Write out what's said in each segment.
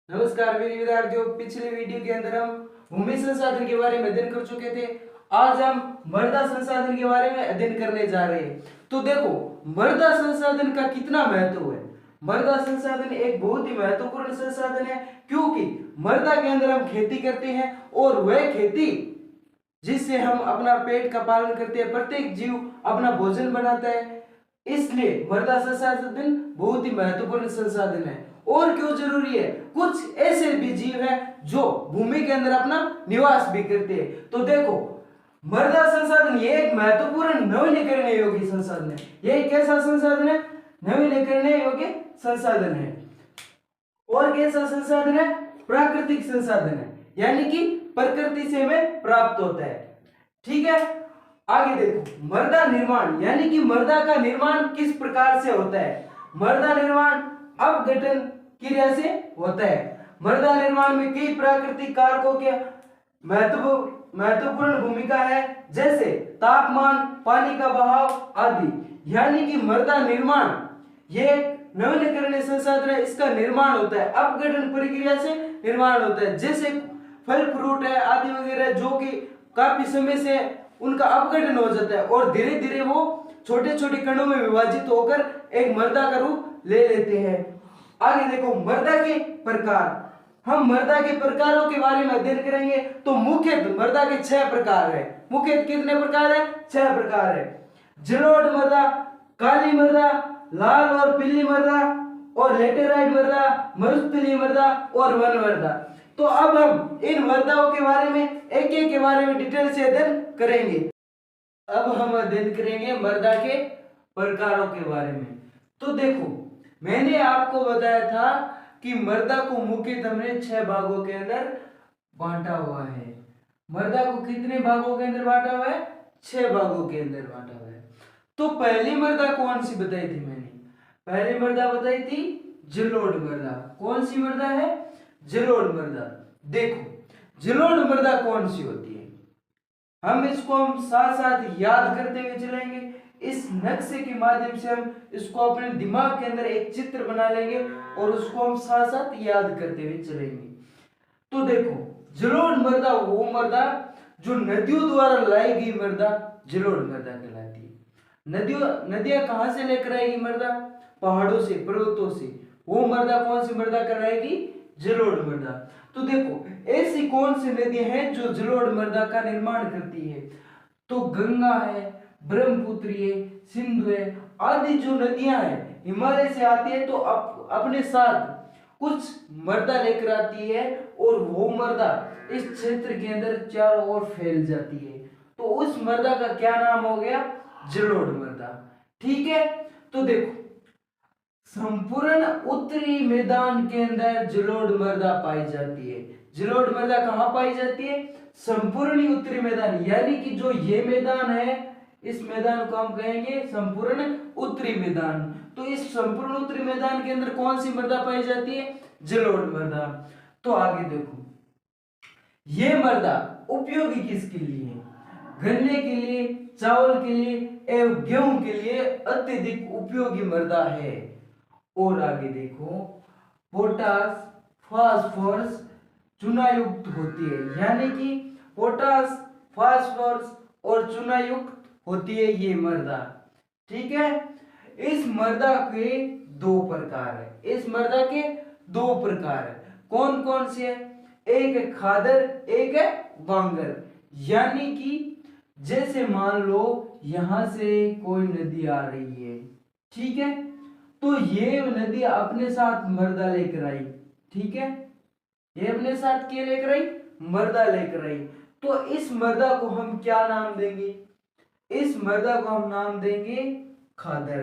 नमस्कार मेरे विद्यार्थियों, पिछले वीडियो के अंदर हम भूमि संसाधन के बारे में अध्ययन कर चुके थे। आज हम मृदा संसाधन के बारे में अध्ययन करने जा रहे हैं। तो देखो, मृदा संसाधन का कितना महत्व है। मृदा संसाधन एक बहुत ही महत्वपूर्ण संसाधन है, क्योंकि मृदा के अंदर हम खेती करते हैं और वह खेती जिससे हम अपना पेट का पालन करते हैं, प्रत्येक जीव अपना भोजन बनाता है। इसलिए मृदा संसाधन बहुत ही महत्वपूर्ण संसाधन है। और क्यों जरूरी है? कुछ ऐसे भी जीव हैं जो भूमि के अंदर अपना निवास भी करते हैं। तो देखो, मृदा संसाधन ये एक महत्वपूर्ण नवीनीकरण योग्य संसाधन है। ये कैसा संसाधन है? नवीनीकरण योग्य संसाधन है। और कैसा संसाधन है? प्राकृतिक संसाधन है, यानी कि प्रकृति से हमें प्राप्त होता है। ठीक है, आगे देखो, मृदा निर्माण यानी कि मृदा का निर्माण किस प्रकार से होता है। मृदा निर्माण अपघटन क्रिया से होता है। मृदा निर्माण में कई प्राकृतिक कारकों के महत्वपूर्ण भूमिका है, जैसे तापमान, पानी का बहाव आदि। यानी कि मृदा निर्माण ये नवीनीकरणीय संसाधन है, इसका निर्माण होता है अपघटन प्रक्रिया से निर्माण होता है। जैसे फल फ्रूट है आदि वगैरह, जो कि काफी समय से उनका अपघटन हो जाता है और धीरे धीरे वो छोटे छोटे कणों में विभाजित होकर एक मृदा का रूप ले लेते हैं। आगे देखो, मृदा के प्रकार। हम मृदा के प्रकारों के बारे में अध्ययन करेंगे। तो मुख्यतः मृदा के 6 प्रकार है। मुख्यतः कितने प्रकार है? 6 प्रकार है। जलोढ़ मृदा, काली मृदा, लाल और पीली मृदा, और लेटेराइट मृदा, मरुस्थलीय मृदा और वन मृदा। तो अब हम इन मृदाओं के बारे में एक एक के बारे में डिटेल से अध्ययन करेंगे। अब हम अध्ययन करेंगे मृदा के प्रकारों के बारे में। तो देखो, मैंने आपको बताया था कि मृदा को मुख्यतः हमने 6 भागों के अंदर बांटा हुआ है। मृदा को कितने भागों के अंदर बांटा हुआ है? 6 भागों के अंदर बांटा हुआ है। तो पहली मृदा कौन सी बताई थी मैंने? पहली मृदा बताई थी जलोढ़ मृदा। कौन सी मृदा है? जलोढ़ मृदा। देखो, जलोढ़ मृदा कौन सी होती है, हम इसको साथ साथ याद करते हुए चलेंगे। इस नक्शे के माध्यम से हम इसको अपने दिमाग के अंदर एक चित्र बना लेंगे और उसको हम साथ साथ याद करते हुए चलेंगे। तो देखो, जलोढ़ मृदा वो मृदा जो नदियों द्वारा लाई गई मृदा जलोढ़ मृदा कहलाती है। नदियां कहां से लेकर आएगी मृदा? पहाड़ों से, पर्वतों से। वो मृदा कौन सी मृदा कहलाएगी? जलोढ़ मृदा। तो देखो, ऐसी कौन सी नदियां हैं जो जलोढ़ मृदा का निर्माण करती है? तो गंगा है, ब्रह्मपुत्र है, सिंधु है आदि जो नदियां हैं हिमालय से आती है, तो अपने साथ कुछ मृदा लेकर आती है और वो मृदा इस क्षेत्र के अंदर चारों ओर फैल जाती है। तो उस मृदा का क्या नाम हो गया? जलोढ़ मृदा। ठीक है, तो देखो, संपूर्ण उत्तरी मैदान के अंदर जलोढ़ मृदा पाई जाती है। जलोढ़ मृदा कहाँ पाई जाती है? संपूर्ण उत्तरी मैदान, यानी कि जो ये मैदान है, इस मैदान को हम कहेंगे संपूर्ण उत्तरी मैदान। तो इस संपूर्ण उत्तरी मैदान के अंदर कौन सी मृदा पाई जाती है? जलोढ़ मृदा। तो आगे देखो, ये मृदा उपयोगी किसके लिए है? गन्ने के लिए, चावल के लिए एवं गेहूं के लिए अत्यधिक उपयोगी मृदा है। और आगे देखो, पोटास, फास्फोरस चूनायुक्त होती है, यानी कि पोटास, फास्फोरस और चूनायुक्त होती है ये मृदा। ठीक है, इस मृदा के 2 प्रकार है। इस मृदा के 2 प्रकार है। कौन कौन से है? एक है खादर, एक है बांगर। यानी कि जैसे मान लो यहां से कोई नदी आ रही है, ठीक है, तो ये नदी अपने साथ मृदा लेकर आई। ठीक है, ये अपने साथ क्या लेकर आई? मृदा लेकर आई। तो इस मृदा को हम क्या नाम देंगे? इस मृदा को हम नाम देंगे खादर।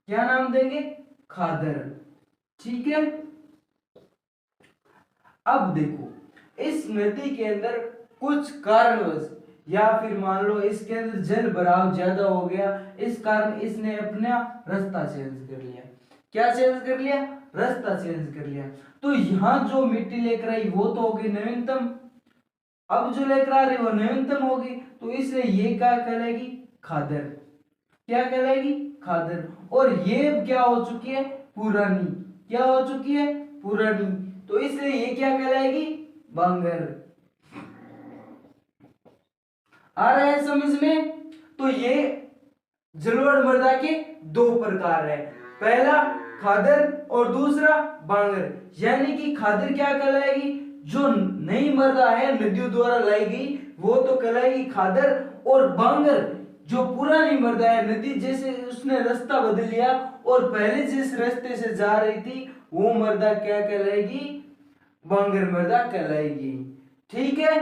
क्या नाम देंगे? खादर। ठीक है, अब देखो, इस नदी के अंदर कुछ कारणवश या फिर मान लो इसके अंदर जल भराव ज्यादा हो गया, इस कारण इसने अपना रास्ता चेंज कर लिया। क्या चेंज कर लिया? रास्ता चेंज कर लिया। तो यहां जो मिट्टी लेकर आई वो तो होगी नवीनतम, अब जो लेकर आ रही वो नवीनतम होगी, तो इसलिए ये क्या कहलाएगी? खादर। क्या कहलाएगी? खादर। और ये क्या हो चुकी है? पुरानी। क्या हो चुकी है? पुरानी। तो तो इसलिए ये क्या कहलाएगी, बांगर। आ रहा है समझ में? तो ये जलोढ़ मृदा के दो प्रकार है, पहला खादर और दूसरा बांगर। यानी कि खादर क्या कहलाएगी, जो नई मृदा है नदियों द्वारा लाई गई वो तो कहलाएगी खादर, और बांगर जो पुरानी मृदा है, नदी जैसे उसने रास्ता बदल लिया और पहले जिस रास्ते से जा रही थी वो मृदा क्या कहलाएगी, बांगर मृदा कहलाएगी। ठीक है,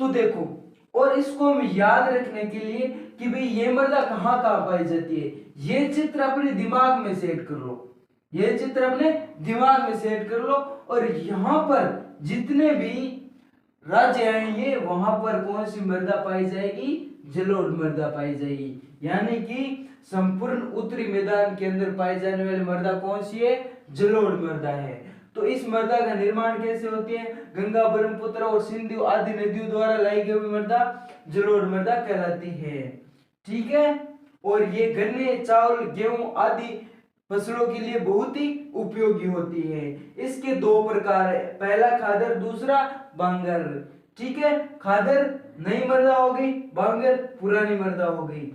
तो देखो, और इसको हम याद रखने के लिए कि भाई ये मृदा कहाँ कहाँ पाई जाती है, ये चित्र अपने दिमाग में सेट कर लो, ये चित्र अपने दिमाग में सेट कर लो, और यहाँ पर जितने भी राज्य आएंगे वहां पर कौन सी मृदा पाई जाएगी, जलोढ़ मृदा पाई जाएगी। यानी कि संपूर्ण उत्तरी मैदान के अंदर पाई जाने वाली मृदा कौन सी है, जलोढ़ मृदा है। तो इस मृदा का निर्माण कैसे होती है, गंगा, ब्रह्मपुत्र और सिंधु आदि नदियों द्वारा लाई गई मृदा जलोढ़ मृदा कहलाती है। ठीक है, और ये गन्ने, चावल, गेहूं आदि फसलों के लिए बहुत ही उपयोगी होती है। इसके दो प्रकार है, पहला खादर, दूसरा बांगर। ठीक है, खादर नई मृदा हो गई, बांगर पुरानी मृदा हो गई।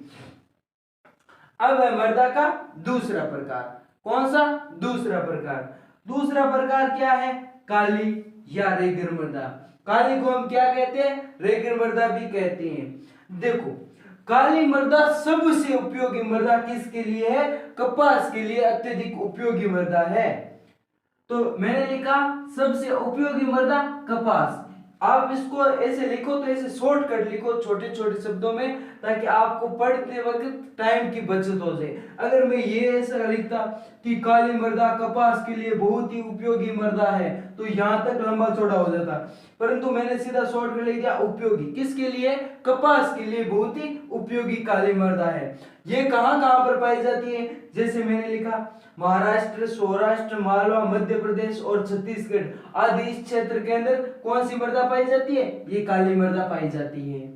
अब है मृदा का दूसरा प्रकार, कौन सा, दूसरा प्रकार। दूसरा प्रकार क्या है, काली या रेगिर मृदा। काली को हम क्या कहते हैं, रेगिर मृदा भी कहते हैं। देखो, काली मृदा सबसे उपयोगी मृदा किसके लिए है, कपास के लिए अत्यधिक उपयोगी मृदा है। तो मैंने लिखा सबसे उपयोगी मृदा कपास। आप इसको ऐसे लिखो, तो ऐसे शॉर्टकट लिखो छोटे छोटे शब्दों में, ताकि आपको पढ़ते वक्त टाइम की बचत हो जाए। अगर मैं ये ऐसा लिखता कि काली मृदा कपास के लिए बहुत ही उपयोगी मृदा है, तो यहाँ तक लंबा चौड़ा हो जाता, परंतु मैंने सीधा शॉर्टकट लिख दिया उपयोगी, किसके लिए, कपास के लिए बहुत ही उपयोगी काली मृदा है। ये कहाँ कहाँ पर पाई जाती है, जैसे मैंने लिखा महाराष्ट्र, सौराष्ट्र, मालवा, मध्य प्रदेश और छत्तीसगढ़ आदि इस क्षेत्र के अंदर कौन सी मृदा पाई जाती है, ये काली मृदा पाई जाती है।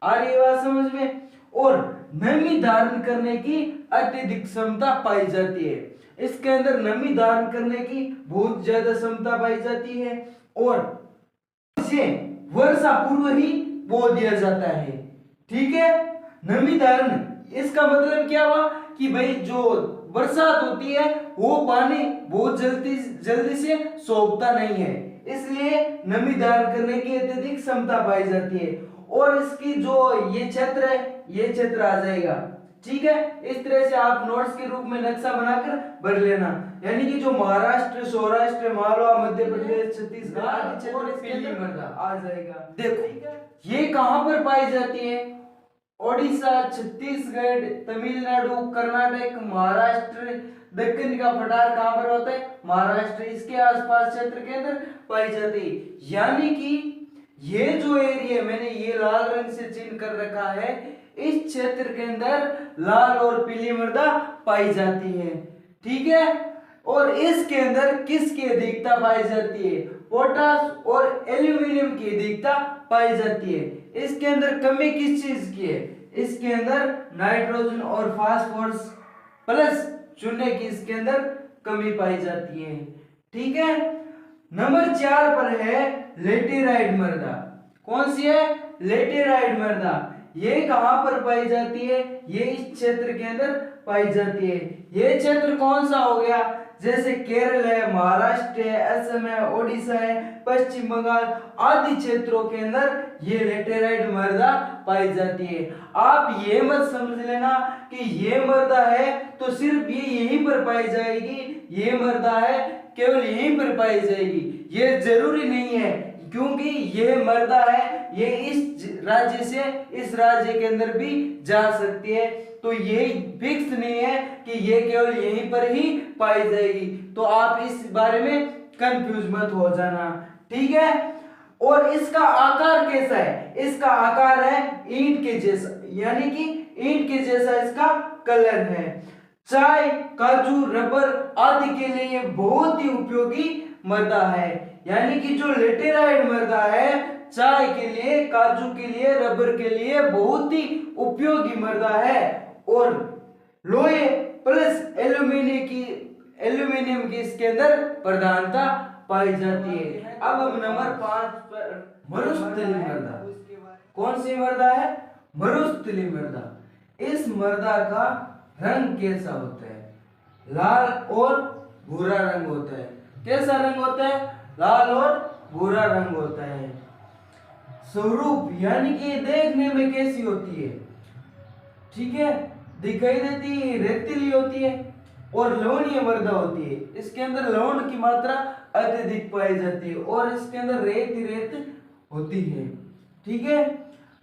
आ रही बात समझ में? और नमी धारण करने की अत्यधिक क्षमता पाई जाती है, इसके अंदर नमी धारण करने की बहुत ज्यादा क्षमता पाई जाती है, और इसे वर्षा पूर्व ही बो दिया जाता है। ठीक है, नमी धारण, इसका मतलब क्या हुआ कि भाई जो बरसात होती है वो पानी बहुत जल्दी से सोखता नहीं है, इसलिए नमी धारण करने की अत्यधिक क्षमता पाई जाती है। और इसकी जो ये क्षेत्र है, ये क्षेत्र आ जाएगा। ठीक है, इस तरह से आप नोट्स के रूप में नक्शा बनाकर भर लेना। यानी कि जो महाराष्ट्र, सौराष्ट्र, मालवा, मध्य प्रदेश, छत्तीसगढ़ आदि क्षेत्र पीली मृदा आ जाएगा। देखो ये कहां पर पाई जाती है, ओडिशा, छत्तीसगढ़, तमिलनाडु, कर्नाटक, महाराष्ट्र, दक्षिण का पठार कहां पर होता है, महाराष्ट्र, इसके आसपास क्षेत्र के अंदर पाई जाती है। यानी कि ये जो एरिया मैंने ये लाल रंग से चिन्ह कर रखा है, इस क्षेत्र के अंदर लाल और पीली मृदा पाई जाती है। ठीक है, और इसके अंदर किसकी अधिकता पाई जाती है, पोटास और एल्यूमिनियम की अधिकता पाई जाती है। इसके अंदर कमी किस चीज की है, इसके अंदर नाइट्रोजन और फास्फोरस प्लस चूने की इसके अंदर कमी पाई जाती है। ठीक है, नंबर 4 पर है लेटेराइट मृदा। कौन सी है, लेटेराइट मृदा। ये कहां पर पाई जाती है, ये इस क्षेत्र के अंदर पाई जाती है। ये क्षेत्र कौन सा हो गया, जैसे केरल है, महाराष्ट्र है, असम है, ओडिशा है, पश्चिम बंगाल आदि क्षेत्रों के अंदर ये लेटेराइट मृदा पाई जाती है। आप ये मत समझ लेना कि ये मृदा है तो सिर्फ ये यहीं पर पाई जाएगी, ये मृदा है केवल यहीं पर पाई जाएगी, ये जरूरी नहीं है। क्योंकि ये मृदा है, ये इस राज्य से इस राज्य के अंदर भी जा सकती है, तो ये फिक्स नहीं है कि ये केवल यहीं पर ही पाई जाएगी। तो आप इस बारे में कंफ्यूज मत हो जाना। ठीक है, और इसका आकार कैसा है, इसका आकार है ईंट के जैसा, यानी कि ईंट के जैसा इसका कलर है। चाय, काजू, रबर आदि के लिए बहुत ही उपयोगी मृदा है। यानी कि जो लेटेराइट मृदा है चाय के लिए, काजू के लिए, रबर के लिए बहुत ही उपयोगी मृदा है, और लोहे प्लस एल्यूमिनियम की इसके अंदर प्रधानता पाई जाती है। अब हम नंबर 5 पर मरुस्थलीय मृदा। कौन सी मृदा है? मरुस्थलीय मृदा। इस मृदा का रंग कैसा होता है? लाल और भूरा रंग होता है। कैसा रंग होता है? लाल और भूरा रंग होता है। स्वरूप यानी कि देखने में कैसी होती है? ठीक है, दिखाई देती है, रेतीली होती है और लवणीय मृदा होती है। इसके अंदर लवण की मात्रा अत्यधिक पाई जाती है और इसके अंदर रेत ही रेत होती है। ठीक है,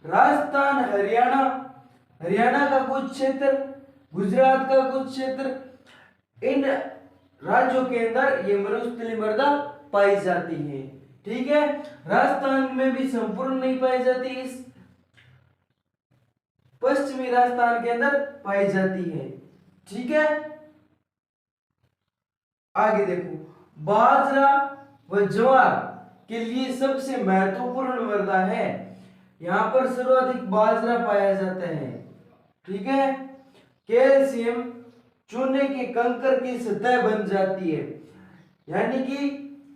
राजस्थान, हरियाणा का कुछ क्षेत्र, गुजरात का कुछ क्षेत्र, इन राज्यों के अंदर ये मरुस्थलीय मृदा पाई जाती है। ठीक है, राजस्थान में भी संपूर्ण नहीं पाई जाती, इस पश्चिमी राजस्थान के अंदर पाई जाती है। ठीक है, आगे देखो, बाजरा व ज्वार के लिए सबसे महत्वपूर्ण मृदा है। यहां पर सर्वाधिक बाजरा पाया जाता है। ठीक है, कैल्शियम चूने के कंकर की सतह बन जाती है, यानी कि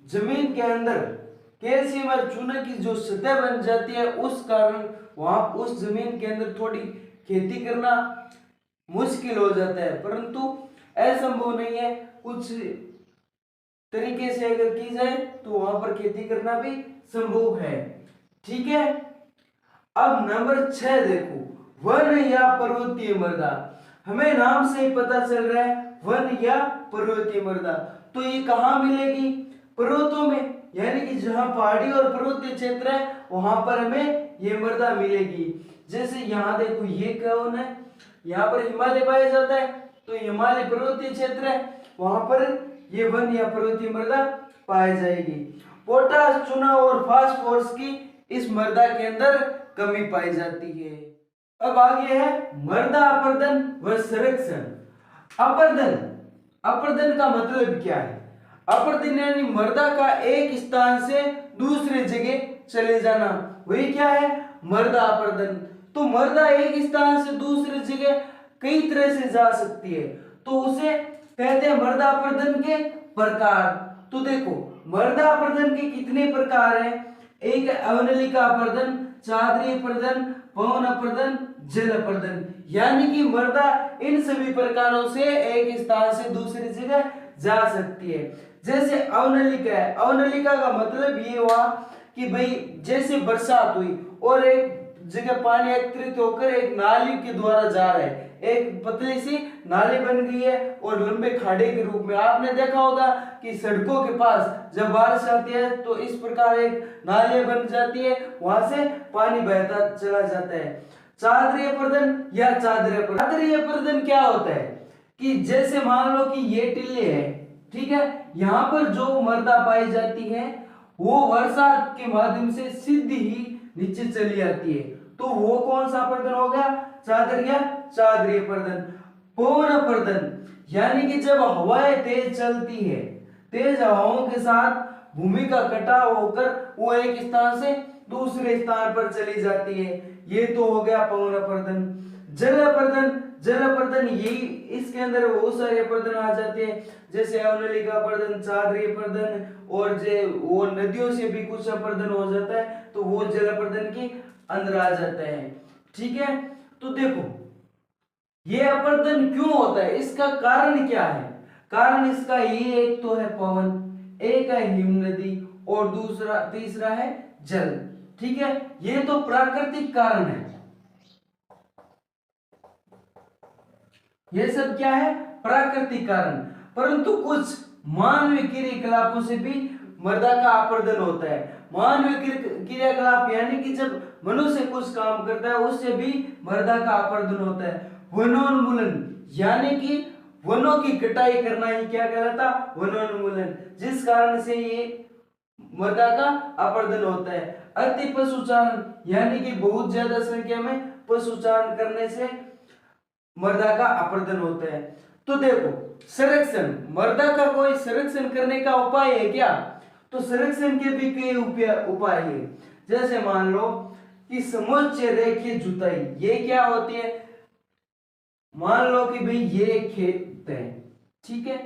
जमीन के अंदर कैल्शियम और चूने की जो सतह बन जाती है, उस कारण वहां उस जमीन के अंदर थोड़ी खेती करना मुश्किल हो जाता है, परंतु असंभव नहीं है। कुछ तरीके से अगर की जाए तो वहां पर खेती करना भी संभव है। ठीक है, अब नंबर 6 देखो, वन या पर्वतीय मृदा। हमें नाम से ही पता चल रहा है वन या पर्वतीय मृदा। तो ये कहाँ मिलेगी? पर्वतों में, यानी कि जहाँ पहाड़ी और पर्वतीय क्षेत्र है वहां पर हमें ये मृदा मिलेगी। जैसे यहाँ देखो, ये कौन है? यहाँ पर हिमालय पाया जाता है, तो हिमालय पर्वतीय क्षेत्र है, वहां पर ये वन या पर्वतीय मृदा पाई जाएगी। पोटास, चूना और फास्फोरस की इस मृदा के अंदर कमी पाई जाती है। अब आगे है मृदा अपर्दन व संरक्षण। अपर्दन का मतलब क्या है? अपर्दन यानी मृदा का एक स्थान से दूसरे जगह चले जाना, वही क्या है? मृदा अपर्दन। तो मृदा एक स्थान से दूसरे जगह कई तरह से जा सकती है, तो उसे कहते हैं मृदा अपर्दन के प्रकार। तो देखो, मृदा अपर्दन के कितने प्रकार हैं? एक है अवनलिका अपर्दन, चादरीय अपर्दन, पवन अपर्दन, जल अपर्दन। यानी कि मृदा इन सभी प्रकारों से एक स्थान से दूसरी जगह जा सकती है। जैसे अवनलिका है, अवनलिका का मतलब ये हुआ कि भाई जैसे बरसात हुई और एक जगह पानी एकत्रित होकर एक नाली के द्वारा जा रहा है, एक पतली सी नाली बन गई है और लंबे खाड़े के रूप में। आपने देखा होगा कि सड़कों के पास जब बारिश आती है तो इस प्रकार एक नाली बन जाती है, वहां से पानी बहता चला जाता है। चादरीय अपर्दन या चादरीय अपर्दन क्या होता है कि जैसे मान लो कि ये टिल्ले है, ठीक है, यहाँ पर जो मृदा पाई जाती है वो वर्षा के माध्यम से सीधी ही नीचे चली जाती है, तो वो कौन सा अपर्दन हो गया? चादरीय अपर्दन। पवन अपर्दन यानी कि जब हवाएं तेज चलती है, तेज हवाओं के साथ भूमि का कटाव होकर वो एक स्थान से दूसरे स्थान पर चली जाती है, ये तो हो गया पवन अपर्दन। जल अपर्दन यही, इसके अंदर बहुत सारे अपर्दन आ जाते हैं, जैसे अवनलिका अपर्दन, चादरीय अपर्दन और वो नदियों से भी कुछ अपर्दन हो जाता है, तो वो जल अपर्दन के अंदर आ जाता है। ठीक है, तो देखो ये अपर्दन क्यों होता है, इसका कारण क्या है? कारण इसका ये, एक तो है पवन, एक है हिम नदी और तीसरा है जल। ठीक है, ये तो प्राकृतिक कारण है, ये सब क्या है? प्राकृतिक कारण। परंतु कुछ मानवीय क्रियाकलापों से भी मृदा का अपर्दन होता है। मानवीय क्रियाकलाप यानी कि जब मनुष्य कुछ काम करता है उससे भी मृदा का अपर्दन होता है। वनोन्मूलन यानी कि वनों की कटाई करना ही क्या कहलाता? वनोन्मूलन, जिस कारण से ये मृदा का अपर्दन होता है। अति पशुचारण यानी कि बहुत ज्यादा संख्या में पशुचारण करने से मृदा का अपर्दन होता है। तो देखो, संरक्षण, मृदा का कोई संरक्षण करने का उपाय है क्या? तो संरक्षण के भी कई उपाय है। जैसे मान लो कि समुच्चय रेखीय जुताई, ये क्या होती है? मान लो कि भाई ये खेत है, ठीक है,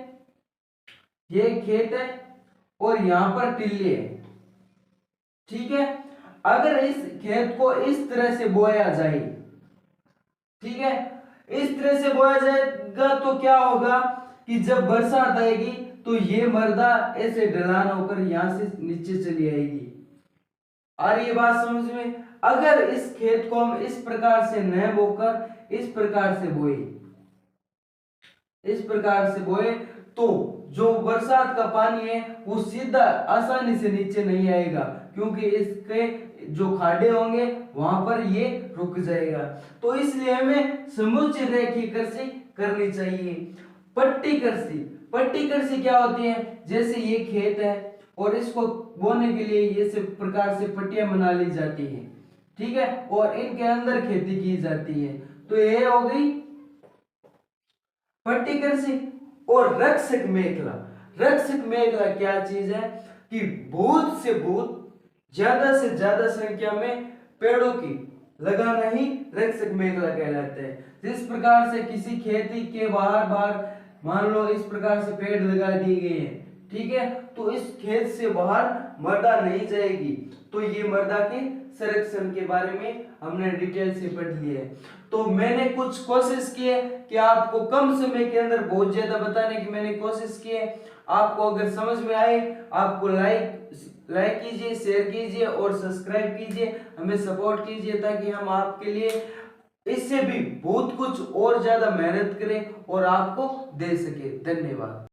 ये खेत है, और यहाँ पर टिल्ले है। ठीक है, अगर इस खेत को इस तरह से बोया जाए, ठीक है, इस तरह से बोया जाएगा तो क्या होगा कि जब बरसात आएगी तो ये मर्दा ऐसे ढलान होकर यहां से नीचे चली आएगी। और ये बात समझ में, अगर इस खेत को हम इस प्रकार से न बोकर इस प्रकार से बोए, इस प्रकार से बोए, तो जो बरसात का पानी है वो सीधा आसानी से नीचे नहीं आएगा, क्योंकि इसके जो खाड़े होंगे वहां पर ये रुक जाएगा। तो इसलिए हमें समुचित रेखीय कृषि करनी चाहिए। पट्टी कृषि, पट्टी कृषि क्या होती है, जैसे ये खेत है और इसको बोने के लिए ये इस प्रकार से पट्टियां बना ली जाती है, ठीक है, और इनके अंदर खेती की जाती है। तो ये हो गई पट्टी कृषि। और रक्षक मेखला, रक्षक मेखला क्या चीज है कि बहुत से बहुत ज्यादा से ज्यादा संख्या में पेड़ों की लगाना ही रक्षक मेखला कहलाता है। जिस प्रकार से किसी खेती के बाहर बाहर मान लो इस प्रकार से पेड़ लगा दिए गए हैं, ठीक है, तो इस खेत से बाहर मृदा नहीं जाएगी। तो ये मृदा के संरक्षण के बारे में हमने डिटेल से पढ़ लिया है। तो मैंने कुछ कोशिश की है कि आपको कम समय के अंदर बहुत ज्यादा बताने की मैंने कोशिश की है। आपको अगर समझ में आए, आपको लाइक कीजिए, शेयर कीजिए और सब्सक्राइब कीजिए, हमें सपोर्ट कीजिए, ताकि हम आपके लिए इससे भी बहुत कुछ और ज्यादा मेहनत करें और आपको दे सके। धन्यवाद।